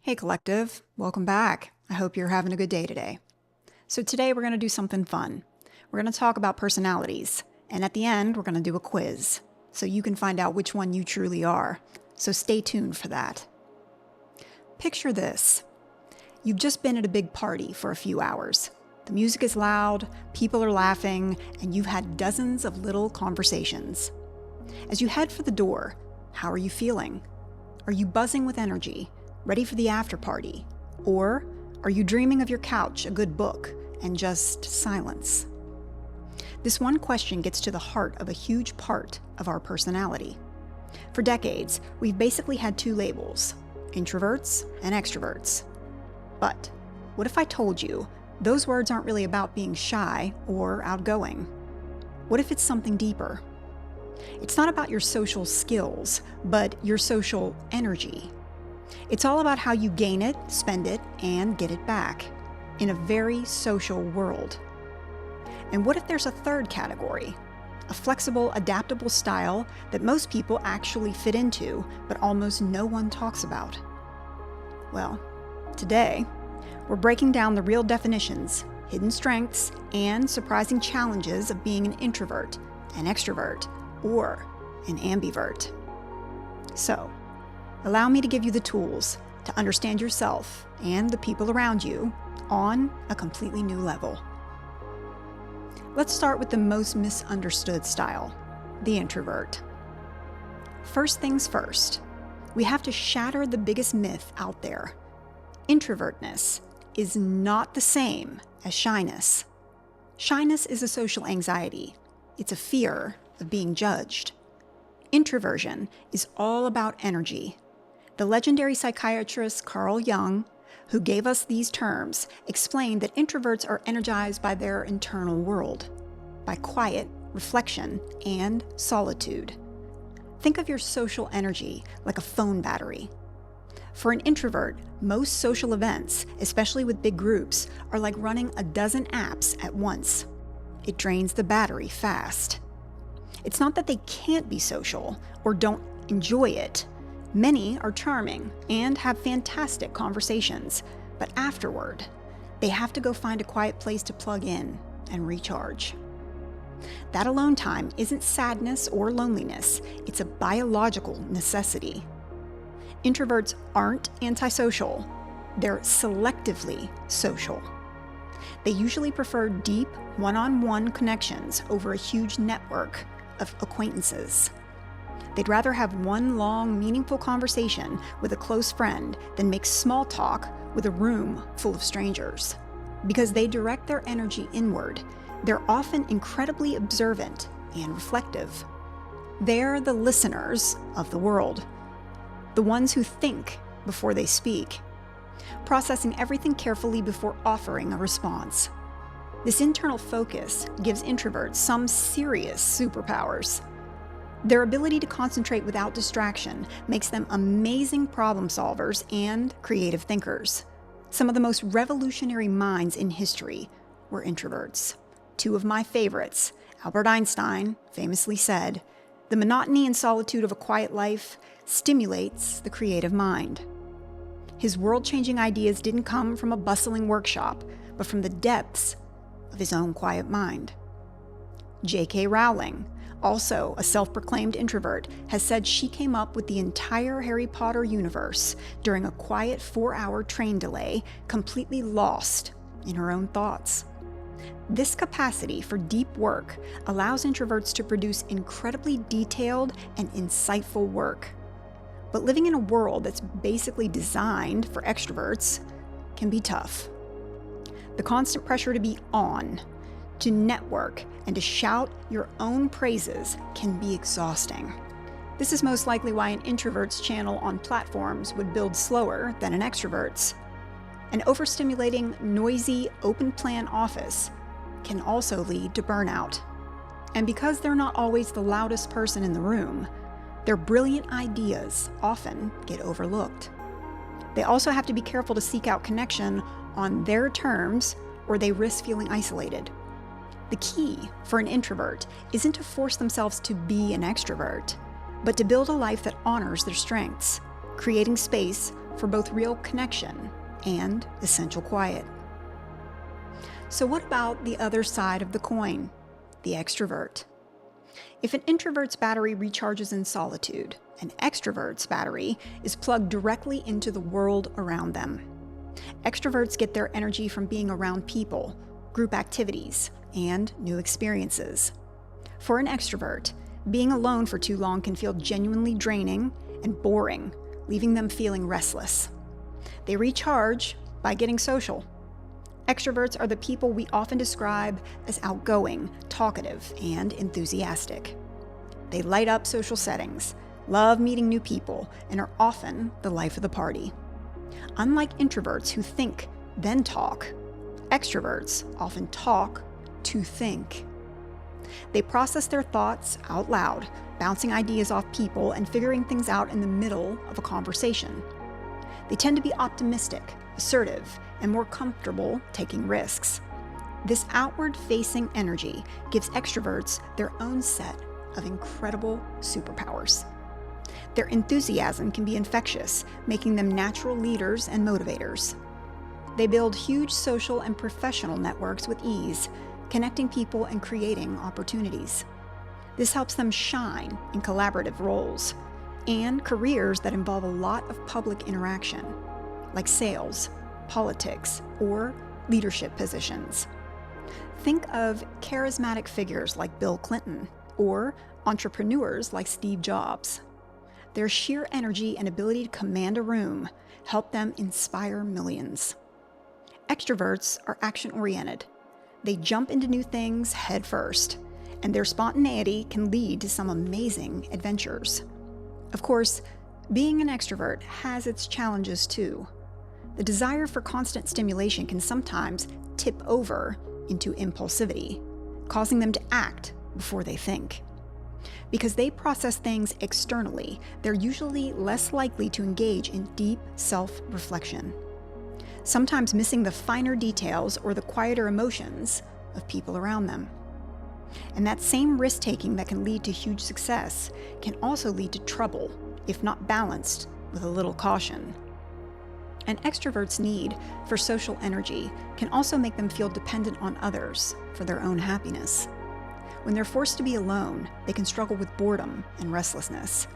Hey Collective, welcome back. I hope you're having a good day today. So today we're going to do something fun. We're going to talk about personalities, and at the end we're going to do a quiz, so you can find out which one you truly are. So stay tuned for that. Picture this. You've just been at a big party for a few hours. The music is loud, people are laughing, and you've had dozens of little conversations. As you head for the door, how are you feeling? Are you buzzing with energy, ready for the after party? Or are you dreaming of your couch, a good book, and just silence? This one question gets to the heart of a huge part of our personality. For decades, we've basically had two labels, introverts and extroverts. But what if I told you those words aren't really about being shy or outgoing? What if it's something deeper? It's not about your social skills, but your social energy. It's all about how you gain it, spend it, and get it back in a very social world. And what if there's a third category? A flexible, adaptable style that most people actually fit into, but almost no one talks about. Well, today, we're breaking down the real definitions, hidden strengths, and surprising challenges of being an introvert, an extrovert, or an ambivert. So, allow me to give you the tools to understand yourself and the people around you on a completely new level. Let's start with the most misunderstood style, the introvert. First things first, we have to shatter the biggest myth out there. Introvertness is not the same as shyness. Shyness is a social anxiety. It's a fear of being judged. Introversion is all about energy. The legendary psychiatrist Carl Jung, who gave us these terms, explained that introverts are energized by their internal world, by quiet, reflection, and solitude. Think of your social energy like a phone battery. For an introvert, most social events, especially with big groups, are like running a dozen apps at once. It drains the battery fast. It's not that they can't be social or don't enjoy it. Many are charming and have fantastic conversations, but afterward, they have to go find a quiet place to plug in and recharge. That alone time isn't sadness or loneliness, it's a biological necessity. Introverts aren't antisocial, they're selectively social. They usually prefer deep, one-on-one connections over a huge network of acquaintances. They'd rather have one long, meaningful conversation with a close friend than make small talk with a room full of strangers. Because they direct their energy inward, they're often incredibly observant and reflective. They're the listeners of the world, the ones who think before they speak, processing everything carefully before offering a response. This internal focus gives introverts some serious superpowers. Their ability to concentrate without distraction makes them amazing problem solvers and creative thinkers. Some of the most revolutionary minds in history were introverts. Two of my favorites, Albert Einstein famously said, "The monotony and solitude of a quiet life stimulates the creative mind." His world-changing ideas didn't come from a bustling workshop, but from the depths of his own quiet mind. J.K. Rowling, also a self-proclaimed introvert, has said she came up with the entire Harry Potter universe during a quiet 4-hour train delay, completely lost in her own thoughts. This capacity for deep work allows introverts to produce incredibly detailed and insightful work. But living in a world that's basically designed for extroverts can be tough. The constant pressure to be on, to network, and to shout your own praises can be exhausting. This is most likely why an introvert's channel on platforms would build slower than an extrovert's. An overstimulating, noisy, open-plan office can also lead to burnout. And because they're not always the loudest person in the room, their brilliant ideas often get overlooked. They also have to be careful to seek out connection on their terms, or they risk feeling isolated. The key for an introvert isn't to force themselves to be an extrovert, but to build a life that honors their strengths, creating space for both real connection and essential quiet. So what about the other side of the coin, the extrovert? If an introvert's battery recharges in solitude, an extrovert's battery is plugged directly into the world around them. Extroverts get their energy from being around people, group activities, and new experiences. For an extrovert, being alone for too long can feel genuinely draining and boring, leaving them feeling restless. They recharge by getting social. Extroverts are the people we often describe as outgoing, talkative, and enthusiastic. They light up social settings, love meeting new people, and are often the life of the party. Unlike introverts who think, then talk, extroverts often talk to think. They process their thoughts out loud, bouncing ideas off people and figuring things out in the middle of a conversation. They tend to be optimistic, assertive, and more comfortable taking risks. This outward-facing energy gives extroverts their own set of incredible superpowers. Their enthusiasm can be infectious, making them natural leaders and motivators. They build huge social and professional networks with ease, connecting people and creating opportunities. This helps them shine in collaborative roles and careers that involve a lot of public interaction, like sales, politics, or leadership positions. Think of charismatic figures like Bill Clinton or entrepreneurs like Steve Jobs. Their sheer energy and ability to command a room help them inspire millions. Extroverts are action-oriented. They jump into new things head first, and their spontaneity can lead to some amazing adventures. Of course, being an extrovert has its challenges too. The desire for constant stimulation can sometimes tip over into impulsivity, causing them to act before they think. Because they process things externally, they're usually less likely to engage in deep self-reflection, sometimes missing the finer details or the quieter emotions of people around them. And that same risk-taking that can lead to huge success can also lead to trouble if not balanced with a little caution. An extrovert's need for social energy can also make them feel dependent on others for their own happiness. When they're forced to be alone, they can struggle with boredom and restlessness.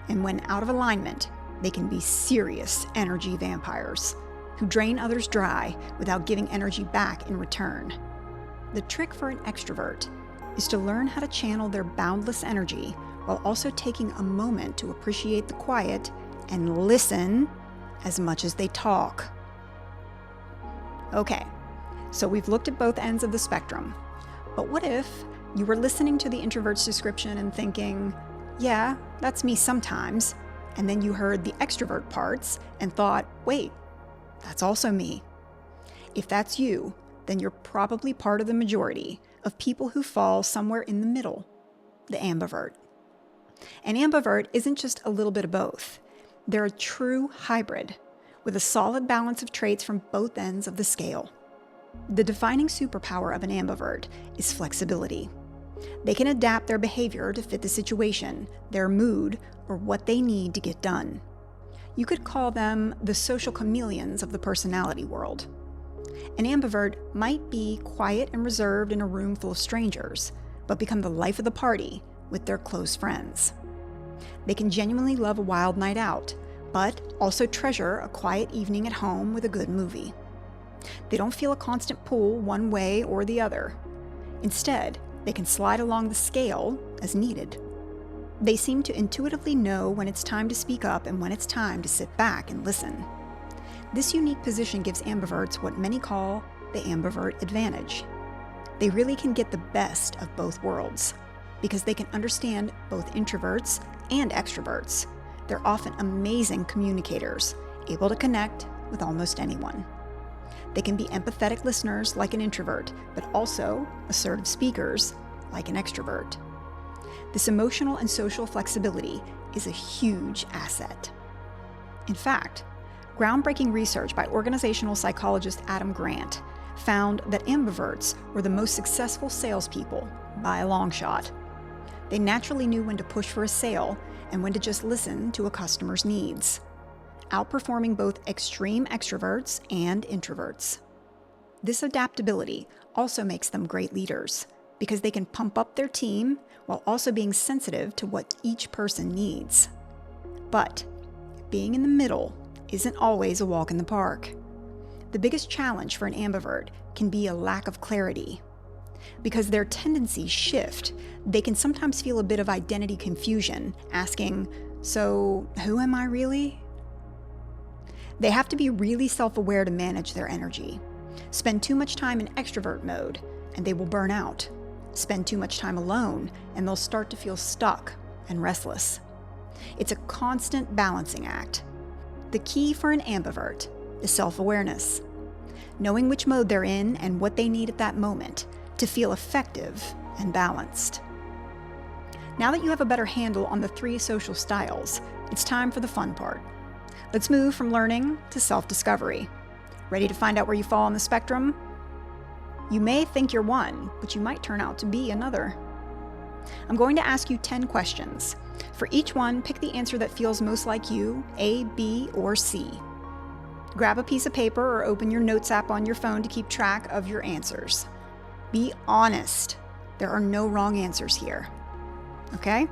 And when out of alignment, they can be serious energy vampires who drain others dry without giving energy back in return. The trick for an extrovert is to learn how to channel their boundless energy while also taking a moment to appreciate the quiet and listen as much as they talk. Okay, so we've looked at both ends of the spectrum. But what if you were listening to the introvert's description and thinking, yeah, that's me sometimes, and then you heard the extrovert parts and thought, wait, that's also me. If that's you, then you're probably part of the majority of people who fall somewhere in the middle, the ambivert. An ambivert isn't just a little bit of both. They're a true hybrid with a solid balance of traits from both ends of the scale. The defining superpower of an ambivert is flexibility. They can adapt their behavior to fit the situation, their mood, or what they need to get done. You could call them the social chameleons of the personality world. An ambivert might be quiet and reserved in a room full of strangers, but become the life of the party with their close friends. They can genuinely love a wild night out, but also treasure a quiet evening at home with a good movie. They don't feel a constant pull one way or the other. Instead, they can slide along the scale as needed. They seem to intuitively know when it's time to speak up and when it's time to sit back and listen. This unique position gives ambiverts what many call the ambivert advantage. They really can get the best of both worlds because they can understand both introverts and extroverts. They're often amazing communicators, able to connect with almost anyone. They can be empathetic listeners like an introvert, but also assertive speakers like an extrovert. This emotional and social flexibility is a huge asset. In fact, groundbreaking research by organizational psychologist Adam Grant found that ambiverts were the most successful salespeople by a long shot. They naturally knew when to push for a sale and when to just listen to a customer's needs. outperforming both extreme extroverts and introverts. This adaptability also makes them great leaders because they can pump up their team while also being sensitive to what each person needs. But being in the middle isn't always a walk in the park. The biggest challenge for an ambivert can be a lack of clarity. Because their tendencies shift, they can sometimes feel a bit of identity confusion, asking, "So, who am I really?" They have to be really self-aware to manage their energy. Spend too much time in extrovert mode, and they will burn out. Spend too much time alone, and they'll start to feel stuck and restless. It's a constant balancing act. The key for an ambivert is self-awareness, knowing which mode they're in and what they need at that moment to feel effective and balanced. Now that you have a better handle on the 3 social styles, it's time for the fun part. Let's move from learning to self-discovery. Ready to find out where you fall on the spectrum? You may think you're one, but you might turn out to be another. I'm going to ask you 10 questions. For each one, pick the answer that feels most like you, A, B, or C. Grab a piece of paper or open your notes app on your phone to keep track of your answers. Be honest. There are no wrong answers here. Okay,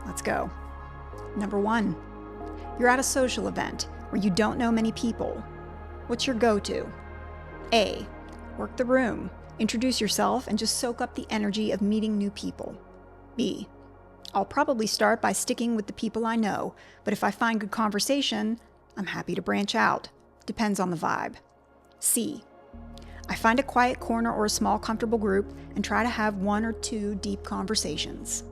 let's go. Number 1, you're at a social event where you don't know many people. What's your go-to? A, work the room, introduce yourself, and just soak up the energy of meeting new people. B, I'll probably start by sticking with the people I know, but if I find good conversation, I'm happy to branch out. Depends on the vibe. C, I find a quiet corner or a small comfortable group and try to have 1 or 2 deep conversations.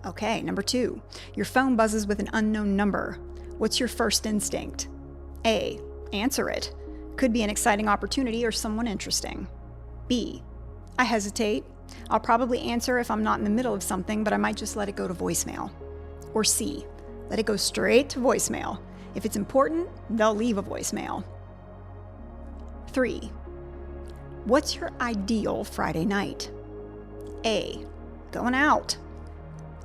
Okay, number 2, your phone buzzes with an unknown number. What's your first instinct? A, answer it. Could be an exciting opportunity or someone interesting. B, I hesitate. I'll probably answer if I'm not in the middle of something, but I might just let it go to voicemail. Or C, let it go straight to voicemail. If it's important, they'll leave a voicemail. 3, what's your ideal Friday night? A, going out.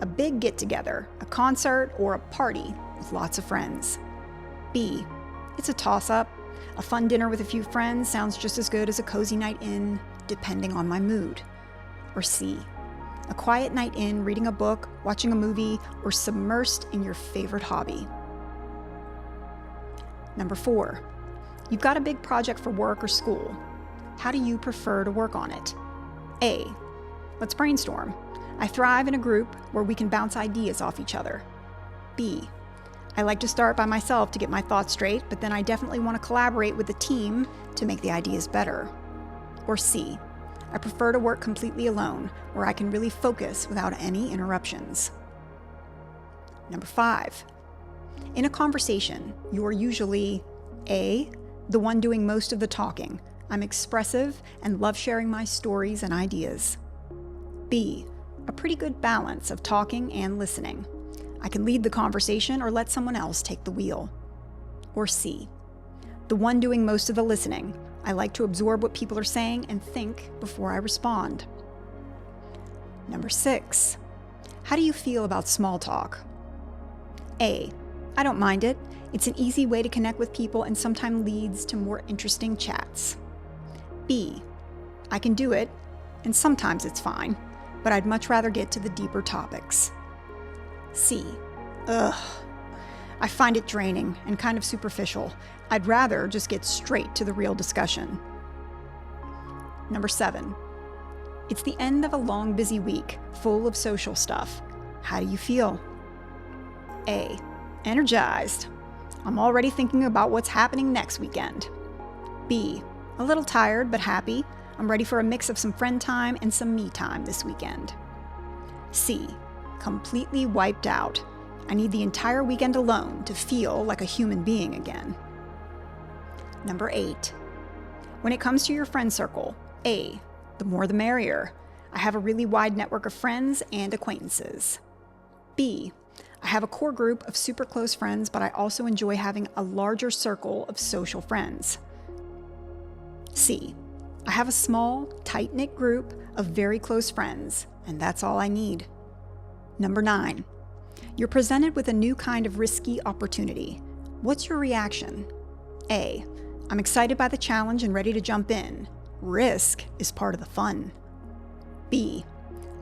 A big get-together, a concert, or a party with lots of friends. B, it's a toss-up. A fun dinner with a few friends sounds just as good as a cozy night in, depending on my mood. Or C, a quiet night in, reading a book, watching a movie, or submersed in your favorite hobby. Number 4, you've got a big project for work or school. How do you prefer to work on it? A, let's brainstorm. I thrive in a group where we can bounce ideas off each other. B, I like to start by myself to get my thoughts straight, but then I definitely want to collaborate with the team to make the ideas better. Or C, I prefer to work completely alone, where I can really focus without any interruptions. Number 5, in a conversation, you're usually A, the one doing most of the talking. I'm expressive and love sharing my stories and ideas. B, a pretty good balance of talking and listening. I can lead the conversation or let someone else take the wheel. Or C, the one doing most of the listening. I like to absorb what people are saying and think before I respond. Number 6, how do you feel about small talk? A, I don't mind it. It's an easy way to connect with people and sometimes leads to more interesting chats. B, I can do it, and sometimes it's fine, but I'd much rather get to the deeper topics. C, I find it draining and kind of superficial. I'd rather just get straight to the real discussion. Number 7, it's the end of a long, busy week, full of social stuff. How do you feel? A, energized. I'm already thinking about what's happening next weekend. B, a little tired but happy. I'm ready for a mix of some friend time and some me time this weekend. C, completely wiped out. I need the entire weekend alone to feel like a human being again. Number 8, when it comes to your friend circle, A, the more the merrier. I have a really wide network of friends and acquaintances. B, I have a core group of super close friends, but I also enjoy having a larger circle of social friends. C, I have a small, tight-knit group of very close friends, and that's all I need. Number 9, You're presented with a new kind of risky opportunity. What's your reaction? A. I'm excited by the challenge and ready to jump in. Risk is part of the fun. B.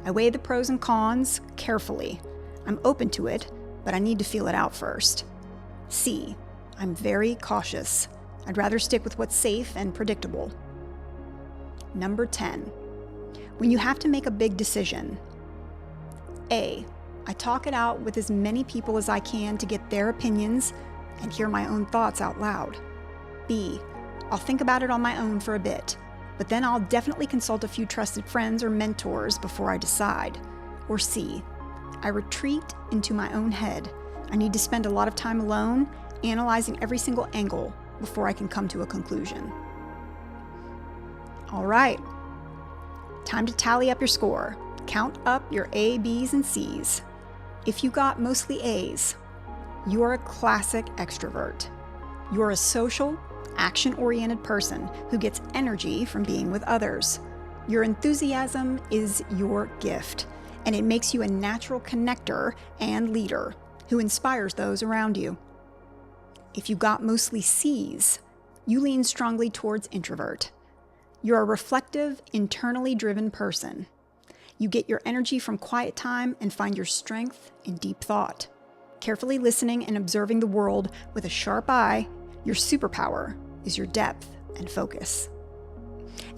I weigh the pros and cons carefully. I'm open to it, but I need to feel it out first. C. I'm very cautious. I'd rather stick with what's safe and predictable. Number 10. When you have to make a big decision. A. I talk it out with as many people as I can to get their opinions and hear my own thoughts out loud. B. I'll think about it on my own for a bit, but then I'll definitely consult a few trusted friends or mentors before I decide. Or C. I retreat into my own head. I need to spend a lot of time alone, analyzing every single angle before I can come to a conclusion. All right, time to tally up your score. Count up your A, B's, and C's. If you got mostly A's, you are a classic extrovert. You're a social, action-oriented person who gets energy from being with others. Your enthusiasm is your gift, and it makes you a natural connector and leader who inspires those around you. If you got mostly C's, you lean strongly towards introvert. You're a reflective, internally driven person. You get your energy from quiet time and find your strength in deep thought. Carefully listening and observing the world with a sharp eye, your superpower is your depth and focus.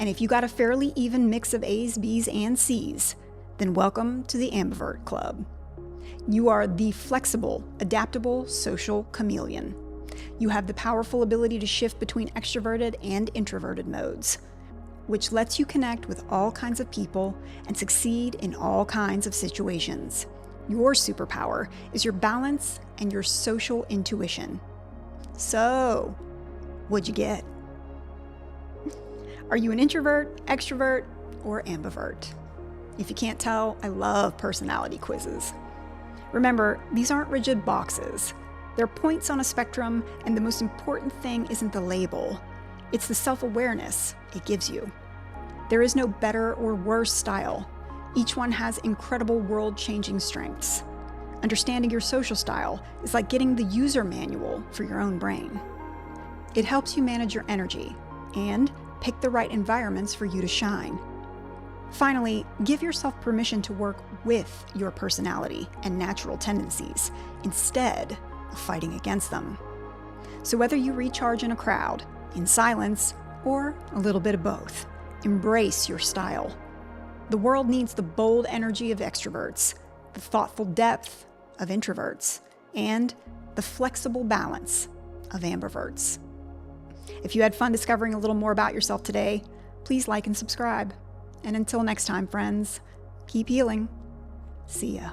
And if you got a fairly even mix of A's, B's, and C's, then welcome to the Ambivert Club. You are the flexible, adaptable, social chameleon. You have the powerful ability to shift between extroverted and introverted modes, which lets you connect with all kinds of people and succeed in all kinds of situations. Your superpower is your balance and your social intuition. So, what'd you get? Are you an introvert, extrovert, or ambivert? If you can't tell, I love personality quizzes. Remember, these aren't rigid boxes. They're points on a spectrum, and the most important thing isn't the label. It's the self-awareness it gives you. There is no better or worse style. Each one has incredible world-changing strengths. Understanding your social style is like getting the user manual for your own brain. It helps you manage your energy and pick the right environments for you to shine. Finally, give yourself permission to work with your personality and natural tendencies instead of fighting against them. So whether you recharge in a crowd, in silence, or a little bit of both, embrace your style. The world needs the bold energy of extroverts, the thoughtful depth of introverts, and the flexible balance of ambiverts. If you had fun discovering a little more about yourself today, please like and subscribe. And until next time, friends, keep healing. See ya.